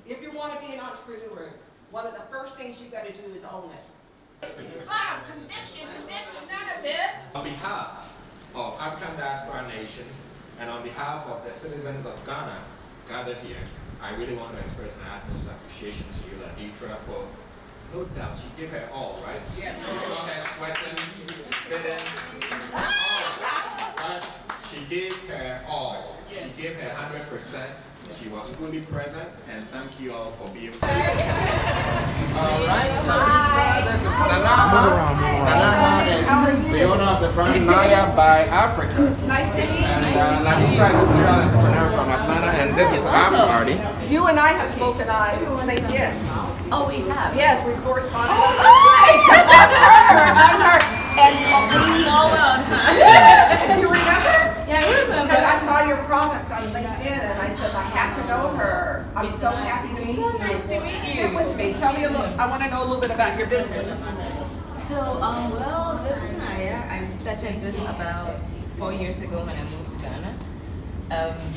If you want to be an entrepreneur, one of the first things you got to do is own it. Conviction, none of this. On behalf of African Diaspora Nation and on behalf of the citizens of Ghana gathered here, I really want to express my utmost appreciation to you, Detra, for no doubt she gave her all, right? Yes. You saw her sweating, spitting, all, but she gave her all. She gave her 100%. She was fully present, and thank you all for being present. All right. This is Nana. Nana is the owner of the brand Naya by Africa. Nice to meet you. And Detra is a serial entrepreneur from Atlanta, and this is our party. You and I have spoken on LinkedIn. Oh, we have? Yes, we corresponded. Oh, I'm her. And we Oh, well. do you remember? Yeah, I remember. Because I saw your products on LinkedIn and I said, I have to know her. I'm so happy to meet you. So nice to meet you. Sit with me. Tell me a little, I want to know a little bit about your business. So, well, this is Naya. I started this about 4 years ago when I moved to Ghana.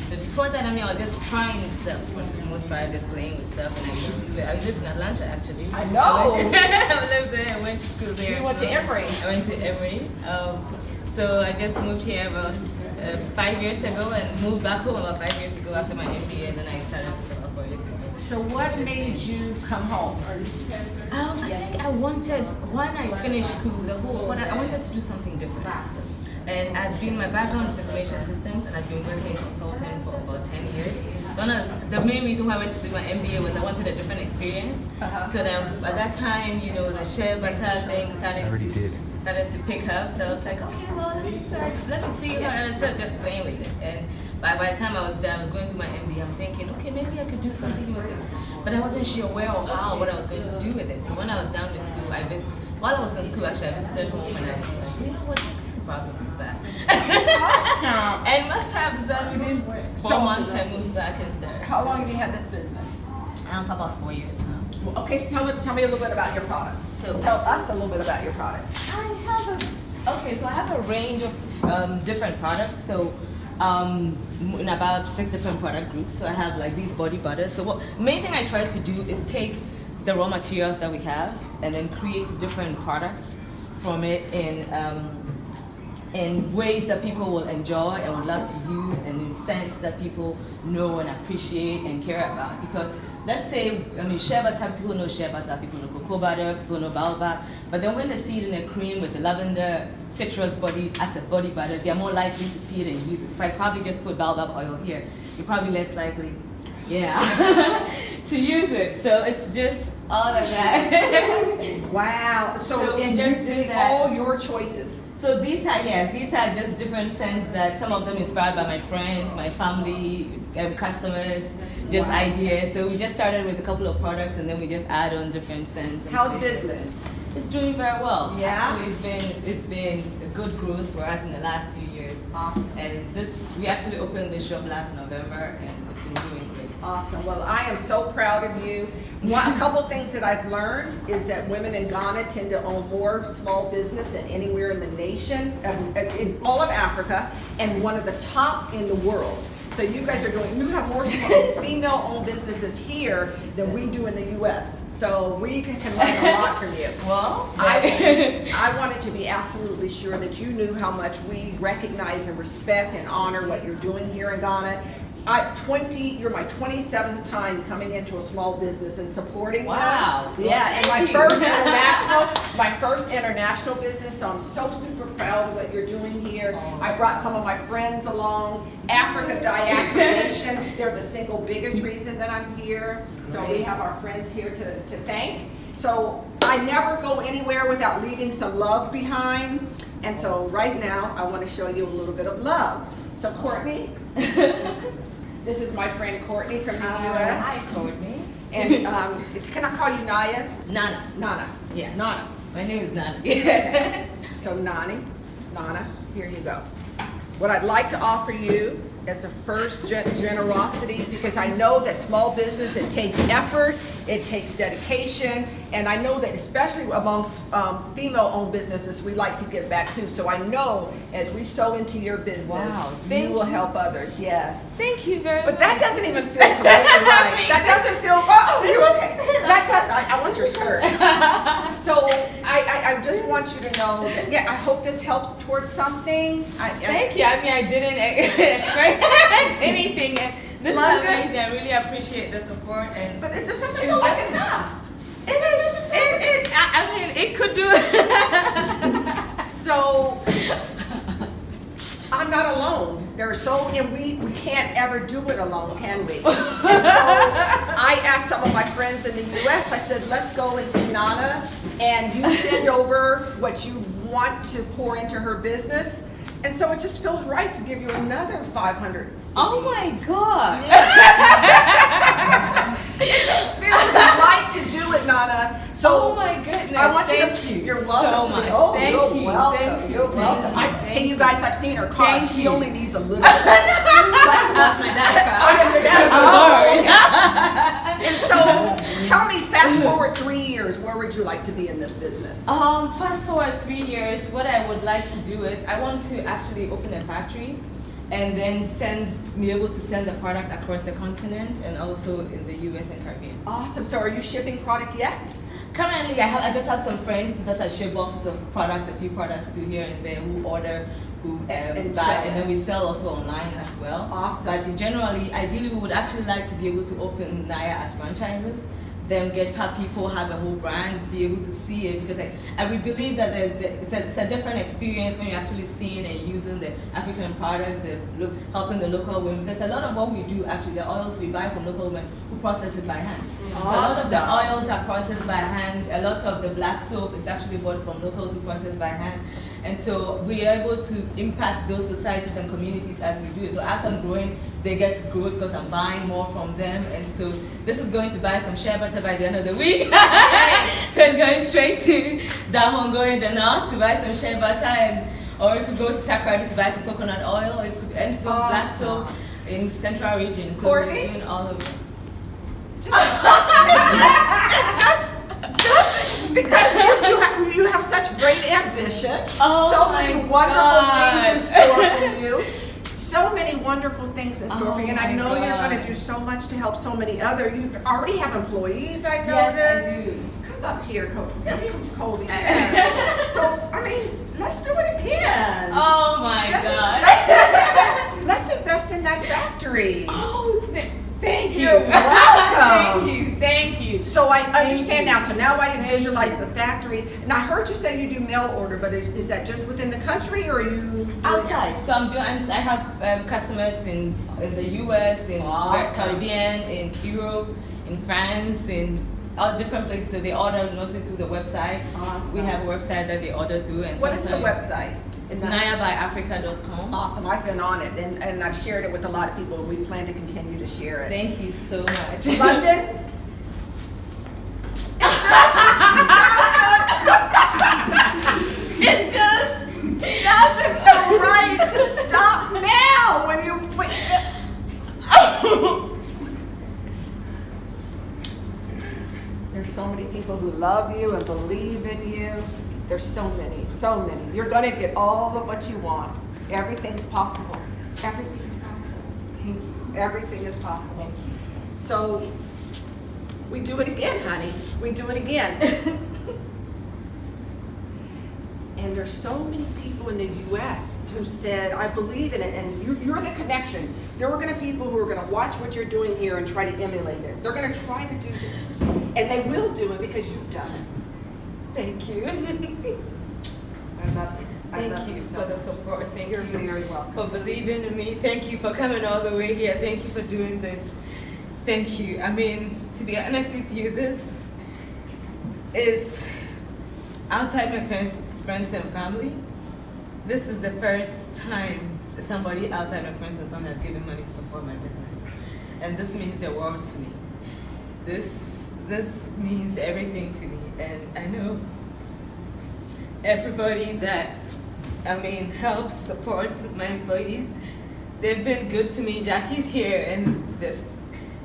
But before that, I was just trying stuff for the most part, just playing with stuff. And I lived in Atlanta, actually. I know. I lived there. I went to school there. You went to Emory. I went to Emory. So I just moved here about 5 years ago and moved back home about 5 years ago after my MBA, and then I started this about 4 years ago. So what made you come home? I think I wanted, when I finished school, I wanted to do something different. And my background is information systems, and I've been working in consulting for about 10 years. The main reason why I went to do my MBA was I wanted a different experience. So then at that time, the share butter thing started to pick up. So I was like, okay, well, let me see. And I started just playing with it. And by the time I was done, I was going through my MBA, I'm thinking, okay, maybe I could do something with this. But I wasn't sure where or how, what I was going to do with it. So when I was done with school, while I was in school, actually, I visited home and I was like, you know what? Probably move back. Awesome. And much time done with these 4 months, I moved back instead. How long have you had this business? For about 4 years now. Well, okay, so tell me a little bit about your products. So Tell us a little bit about your products. I have a range of different products. So in about 6 different product groups. So I have like these body butters. So main thing I try to do is take the raw materials that we have and then create different products from it in ways that people will enjoy and would love to use, and in scents that people know and appreciate and care about. Because let's say, shea butter, people know shea butter, people know cocoa butter, people know baobab, but then when they see it in a cream with the lavender citrus body as a body butter, they're more likely to see it and use it. If I probably just put baobab oil here, you're probably less likely, to use it. So it's just all of that. Wow. So and just you do did that. all your choices. So these are just different scents that some of them inspired by my friends, my family, customers, just ideas. So we just started with a couple of products and then we just add on different scents. How's business? It's doing very well. Yeah? Actually, it's been a good growth for us in the last few years. Awesome. And we actually opened the shop last November and it's been doing great. Awesome. Well, I am so proud of you. A couple things that I've learned is that women in Ghana tend to own more small business than anywhere in the nation, in all of Africa, and one of the top in the world. So you guys you have more female-owned businesses here than we do in the U.S. So we can learn a lot from you. Well, I wanted to be absolutely sure that you knew how much we recognize and respect and honor what you're doing here in Ghana. You're my 27th time coming into a small business and supporting wow. them. Yeah, and my first international business, so I'm so super proud of what you're doing here. I brought some of my friends along. Africa Diaspora Nation, they're the single biggest reason that I'm here. So we have our friends here to thank. So I never go anywhere without leaving some love behind. And so right now, I want to show you a little bit of love. So Courtney. This is my friend Courtney from the U.S. Hi, Courtney. And can I call you Naya? Nana. Nana. Yes. Nana. My name is Nana. Yes. So Nana, here you go. What I'd like to offer you It's a first generosity, because I know that small business, it takes effort, it takes dedication, and I know that especially amongst female-owned businesses, we like to give back too. So I know as we sow into your business, Wow, you thank will you. help others. Yes. Thank you very But much. that doesn't even feel completely right. That doesn't feel. Oh, you're okay. I want your skirt. So I just want you to know that. Yeah, I hope this helps towards something. Thank you. I mean, I didn't expect anything. This is London? amazing. I really appreciate the support, and But it just doesn't feel like enough. it is. I mean, it could do it. So I'm not alone. And we can't ever do it alone, can we? And so I asked some of my friends in the US, I said, let's go and see Nana, and you send over what you want to pour into her business. And so it just feels right to give you another 500. Oh my God. It just feels right to do it, Nana. So Oh my goodness. I want Thank you you. to. You're welcome. so much. Oh, Thank you're you. welcome. Thank you. You're welcome. Hey, you guys, I've seen her car. Thank She you. only needs a little bit. But, My dad's car. oh, that's your dad's car. Oh, okay. And so, tell me, fast forward 3 years, where would you like to be in this business? Fast forward 3 years, what I would like to do is I want to actually open a factory and then be able to send the products across the continent and also in the US and Caribbean. Awesome. So, are you shipping product yet? Currently, I just have some friends that I ship boxes of products, a few products to here and there, who order, who And buy, sell. and then we sell also online as well. Awesome. But generally, ideally, we would actually like to be able to open Naya as franchises, then have people have a whole brand, be able to see it, because we believe that it's a different experience when you're actually seeing and using the African products, helping the local women. There's a lot of what we do actually, the oils we buy from local women who process it by hand. So a lot of the oils are processed by hand. A lot of the black soap is actually bought from locals who process by hand. And so we are able to impact those societies and communities as we do it. So as I'm growing, they get to grow because I'm buying more from them. And so this is going to buy some shea butter by the end of the week. So it's going straight to Damongo in the north to buy some shea butter, or it could go to Takrady to buy some coconut oil. It could, and so black soap in central region. So Courtney? we're doing all of it. Just because you have such great ambition, Oh so my many wonderful God. things in store for you, so many wonderful things in store for you, and I Oh my know you're God. going to do so much to help so many other. You already have employees, I noticed. Yes, I do. Come up here, Kobe. Yeah. So I mean, let's do it again. Oh my God. Let's invest in that factory. Oh, thank you. You're welcome. Thank you. So I understand you. now. So now I visualize the factory. And I heard you say you do mail order, but is that just within the country, or are you Outside. So I have customers in the US, in Awesome. Caribbean, in Europe, in France, in all different places. So they order mostly through the website. Awesome. We have a website that they order through. And What is the sometimes- website? It's nayabyafrica.com. Awesome. I've been on it, and I've shared it with a lot of people. We plan to continue to share it. Thank you so much. London? It just doesn't feel right to stop now when you. There's so many people who love you and believe in you. There's so many, so many. You're gonna get all of what you want. Everything's possible. Everything's possible. Thank you. Everything is possible. So we do it again, honey. We do it again. And there's so many people in the U.S. who said, I believe in it, and you're the connection. There are going to be people who are going to watch what you're doing here and try to emulate it. They're going to try to do this. And they will do it because you've done it. Thank you. I love you. I love Thank you so for the much. support. Thank You're you very welcome. for believing in me. Thank you for coming all the way here. Thank you for doing this. Thank you. I mean, to be honest with you, this is outside my friends and family. This is the first time somebody outside my friends and family has given money to support my business. And this means the world to me. This means everything to me. And I know everybody that helps, supports my employees, they've been good to me. Jackie's here, and this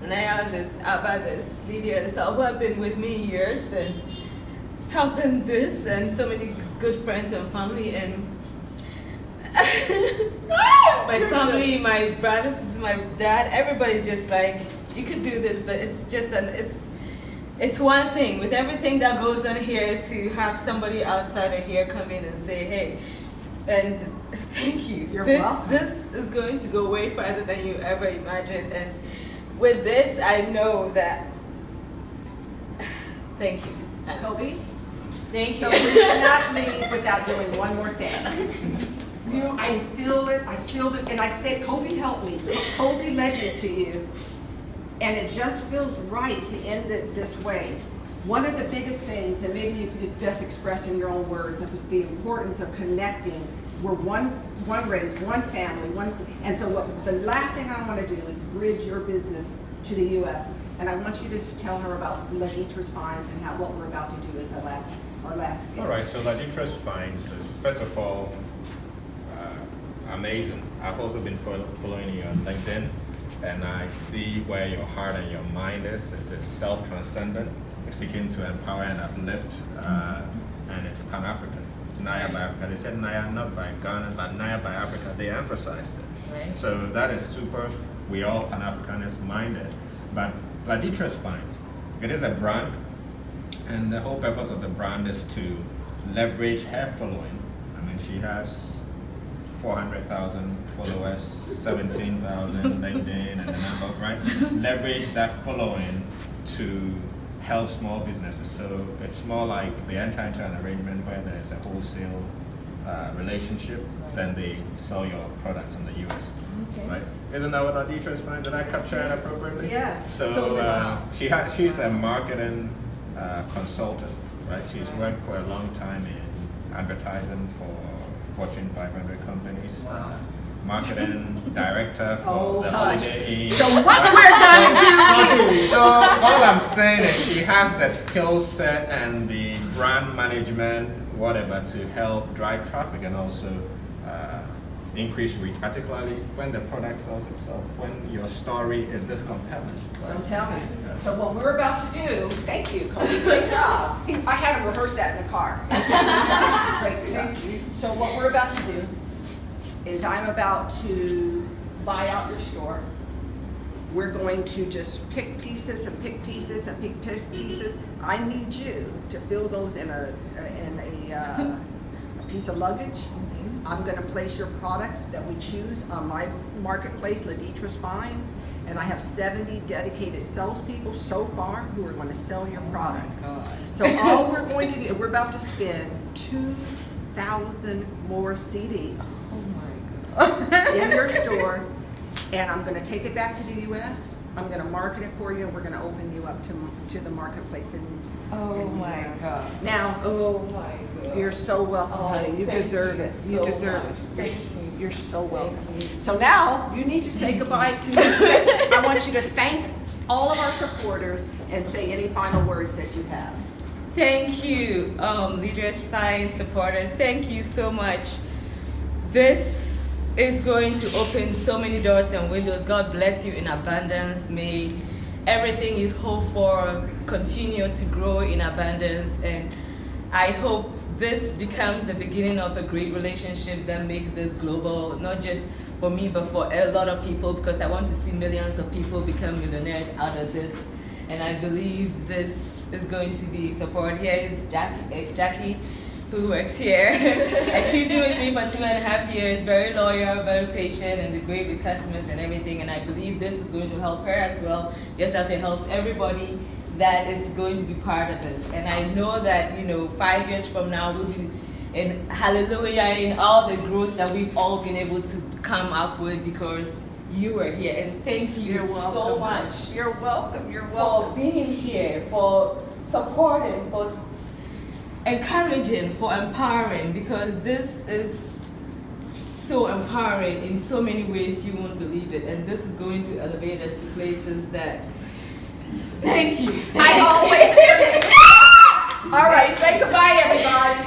Naya, this Abba, this Lydia, this all who have been with me years and helping this, and so many good friends and family, and my family, my brothers, my dad, everybody just like, you could do this, but it's just it's one thing with everything that goes on here to have somebody outside of here come in and say, hey, and thank you. You're welcome. This is going to go way farther than you ever imagined, and with this, I know that. Thank you. Kobe? Thank So you. we cannot leave without doing one more thing. I feel it, and I said, Kobe helped me. Kobe led me to you, and it just feels right to end it this way. One of the biggest things, and maybe you can just best express in your own words, of the importance of connecting. We're one race, one family, and so the last thing I want to do is bridge your business to the U.S. And I want you to just tell her about Detra's Fines and what we're about to do is our last. All right, so Detra's Fines is, first of all, amazing. I've also been following you on LinkedIn, and I see where your heart and your mind is. It is self-transcendent, seeking to empower and uplift, and it's Pan-African. Naya by Africa. They said Naya not by Ghana, but Naya by Africa. They emphasized it. Right. So that is super. We all Pan-Africanist minded. But Detra's Fines, it is a brand, and the whole purpose of the brand is to leverage her following. I mean, she has 400,000 followers, 17,000 LinkedIn, and the number, right? Leverage that following to help small businesses. So it's more like they enter into an arrangement where there's a wholesale relationship, then they sell your products in the US. Okay. Right? Isn't that what Detra's Fines? Did I capture it appropriately? Yes. So she's a marketing consultant, right? She's worked for a long time in advertising for Fortune 500 companies. Marketing director for the Holiday Inn. So what we're gonna do? So all I'm saying is she has the skill set and the brand management, whatever, to help drive traffic and also increase reach, particularly when the product sells itself, when your story is this compelling. So Right? tell me. So what we're about to do, thank you, Kobe, great job. I had him rehearse that in the car. Great job. So what we're about to do is I'm about to buy out your store. We're going to just pick pieces and pick pieces and pick pieces. I need you to fill those in a piece of luggage. I'm going to place your products that we choose on my marketplace, Detra's Fines, and I have 70 dedicated salespeople so far who are going to sell your product. So all we're going to do, we're about to spend 2,000 more CD in your store, and I'm going to take it back to the U.S. I'm going to market it for you, and we're going to open you up to the marketplace in the US. God. Now, Oh my God. you're so welcome, honey. You thank deserve you it. You so deserve much. it. Thank You're so welcome. Thank you. So now you need to say goodbye to me. I want you to thank all of our supporters and say any final words that you have. Thank you, Detra's Fines supporters. Thank you so much. This is going to open so many doors and windows. God bless you in abundance. May everything you hope for continue to grow in abundance. And I hope this becomes the beginning of a great relationship that makes this global, not just for me, but for a lot of people, because I want to see millions of people become millionaires out of this. And I believe this is going to be support. Here is Jackie, who works here. And she's been with me for 2.5 years, very loyal, very patient, and great with customers and everything. And I believe this is going to help her as well, just as it helps everybody that is going to be part of this. And I know that, 5 years from now, we'll be in hallelujah in all the growth that we've all been able to come up with because you were here. And thank you so much. You're welcome. You're For welcome. being here, for supporting, for encouraging, for empowering, because this is so empowering in so many ways you won't believe it. And this is going to elevate us to places that, thank you. I always hear it. All right, say goodbye, everybody.